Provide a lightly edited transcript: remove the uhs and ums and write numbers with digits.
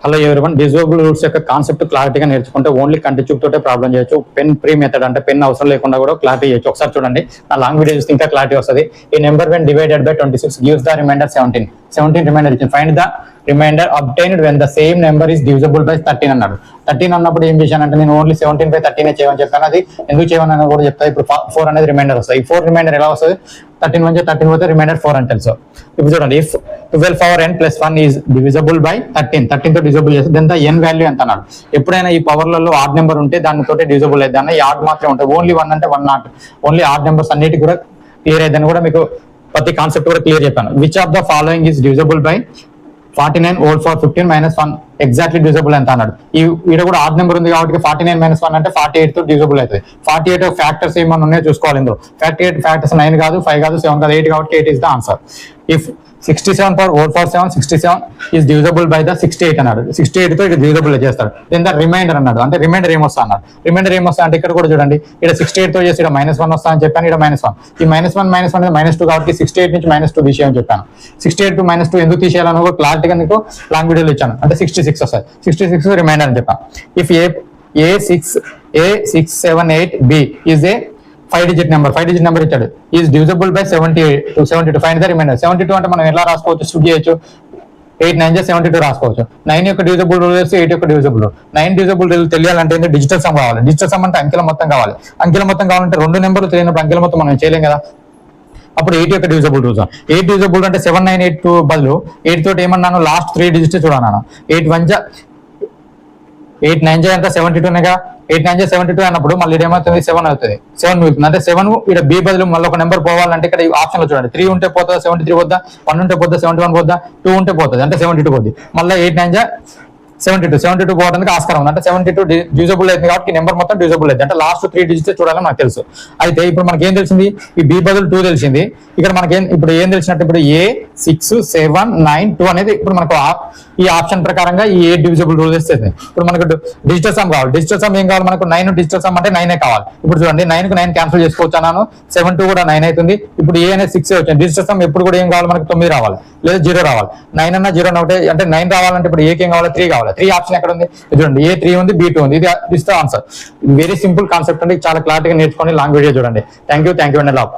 Hello everyone, divisible roots యొక్క concept క్లారిటీగా నేర్చుకుంటే ఓన్లీ కంటి చూపుతోటే ప్రాబ్లం చేయొచ్చు. పెన్ ఫ్రీ మెథడ్ అంటే పెన్ అవసరం లేకుండా కూడా క్లారిటీ చేయొచ్చు. ఒకసారి చూడండి, నా లాంగ్ వీడియో చూస్తే ఇంకా క్లారిటీ వస్తుంది. ఈ number when divided by 26 gives the remainder 17 remainder ఇచ్చింది. Find the remainder obtained when the same number is divisible by 13 అన్నాడు. 13 అన్నప్పుడు ఏం చేశానంటే నేను ఓన్లీ 17 బై 13 చేయమని చెప్పాను. అది ఎందుకు చేయమని కూడా చెప్తాను. ఇప్పుడు 4 అనేది రిమైండర్ వస్తుంది. ఈ 4 రిమైండర్ ఎలా వస్తుంది? 13 నుంచి 13 పోతే రిమైండర్ 4 అని తెలుసు. ఇప్పుడు చూడండి, if 12 power n plus 1 is divisible by 13 తో డివిజిబుల్ చేస్తే దెన్ ద n వాల్యూ ఎంత అన్నాడు. ఎప్పుడైనా ఈ పవర్లలో ఆడ్ నెంబర్ ఉంటే దానితోటి డివిజిబుల్ అయితే అన్న ఈ ఆడ్ మాత్రమే ఉంటుంది. ఓన్లీ 1 అంటే 1 నాట్. ఓన్లీ ఆడ్ నెంబర్స్ అన్నిటి కూడా క్లియర్ అయిద్దని కూడా మీకు ప్రతి కాన్సెప్ట్ కూడా క్లియర్ చెప్పాను. Which of the following is divisible by 49 old for 15 - 1 exactly divisible ఎంత అన్నాడు. ఈడ కూడా ఆడ్ నెంబర్ ఉంది కాబట్టి 49 - 1 అంటే 48 తో డివిజిబుల్ అవుతుంది. 48 ఫ్యాక్టర్స్ ఏమన్నా ఉన్నాయో చూసుకోవాలి. ఇందులో 48 ఫ్యాక్టర్స్ 9 కాదు, 5 కాదు, 7 కాదు, 8 కాబట్టి 8 is the answer. If 67 power old for 7 67 is divisible by the 68 అన్నాడు. 68 తో ఇక్కడ డివిజిబుల్ చేస్తాడు. దెన్ ద రిమైండర్ అన్నాడు. అంటే రిమైండర్ ఏమొస్తా అన్నాడు. రిమైండర్ ఏమొస్తా అంటే ఇక్కడ కూడా చూడండి, ఇక్కడ 68 తో చేసి ఇక్కడ -1 వస్తా అని చెప్పాను. ఇక్కడ -1 ఈ -1 అనేది -2 కాబట్టి 68 నుంచి -2 తీసేయని చెప్పాను. 68 టు -2 ఎందుకు తీసేయాలని కూడా క్లారిటీగా నీకు లాంగ్ వీడియోలో ఇచ్చాను. అంటే 66 వస్తాయి. 66 రిమైండర్ అని చెప్పాను. If A678B is a 5 digit number ఇచ్చాడు. Is divisible by 72 find the remainder. 72 అంటే మనం ఎలా రాసుకోవచ్చు? స్టూడ్ చేయొచ్చు. 8 9 72 రాసుకోవచ్చు. 9 యొక్క డివిజిబుల్ రూల్ వేస్తే 8 యొక్క డివిజిబుల్ రూల్. 9 డివిజిబుల్ రూల్ తెలియాలంటే డిజిటల్ సమ్ కావాలి. డిజిటల్ సమ్ అంటే అంకెల మొత్తం కావాలి. అంకెల మొత్తం కావాలంటే 2 నెంబర్లు తెలియనప్పుడు అంకెల మొత్తం మనం చేయలేం కదా. అప్పుడు 8 యొక్క డివిజిబుల్ రూల్స్. 8 డివిజిబుల్ అంటే 7982 బదులు 8 తోటి ఏమన్నాను? Last 3 digits చూడన్నాను. 8 9 అంతా 72గా. 8 9 72 అన్నప్పుడు మళ్ళీ ఏమవుతుంది? 7 అవుతుంది. 7 మిగులుతుంది. అంటే 7 ఇక్కడ బి బదులు మళ్ళీ ఒక నెంబర్ పోవాలంటే ఇక్కడ ఆప్షన్ లో చూడండి. 3 ఉంటే పోతుందా? 73 పోద్దా? 1 ఉంటే పోద్దా? 71 పోద్దా? 2 ఉంటే పోతుంది. అంటే 72 పోద్ది. మళ్ళీ 8 9 72 పోవడానికి ఆస్కారం ఉంది. అంటే 72 డివిజిబుల్ అయింది కాబట్టి నెంబర్ మొత్తం డివిజిబుల్ అయింది. అంటే లాస్ట్ 3 డిజిట్స్ చూడాలని నాకు తెలుసు. అయితే ఇప్పుడు మనకి ఏం తెలిసింది? ఈ బి బదులు 2 తెలిసింది. ఇక్కడ మనకి ఇప్పుడు ఏం తెలిసినట్టు? ఇప్పుడు A6 7 9 2 అనేది ఇప్పుడు మనకు ఈ ఆప్షన్ ప్రకారంగా ఈ 8 డివిజిబుల్ రూల్ ఇస్తుంది. ఇప్పుడు మనకు డిజిటల్ సమ్ కావాలి. డిజిటల్ సమ్ ఏం కావాలి మనకు? 9 డిజిటల్ సమ్ అంటే 9 కావాలి. ఇప్పుడు చూడండి, 9 కు 9 క్యాన్సిల్ చేసుకోవచ్చు అన్నాను. 7 2 కూడా 9 అవుతుంది. ఇప్పుడు A అనేది 6 వచ్చింది. డిజిటల్ సమ్ ఎప్పుడు కూడా ఏం కావాలి మనకు? 9 రావాలి లేదా 0 రావాలి. 9 అన్నా 0 ఒకటే. అంటే 9 రావాలంటే ఇప్పుడు ఏకి ఏం కావాలి? 3 కావాలి. 3 ఆప్షన్ ఎక్కడ ఉంది? చూడండి, A3 ఉంది, B2 ఉంది. ఇది is the answer. Very simple concept అండి. చాలా క్లారిటీగా నేర్చుకోండి. లాంగ్ వీడియో చూడండి. Thank you and love.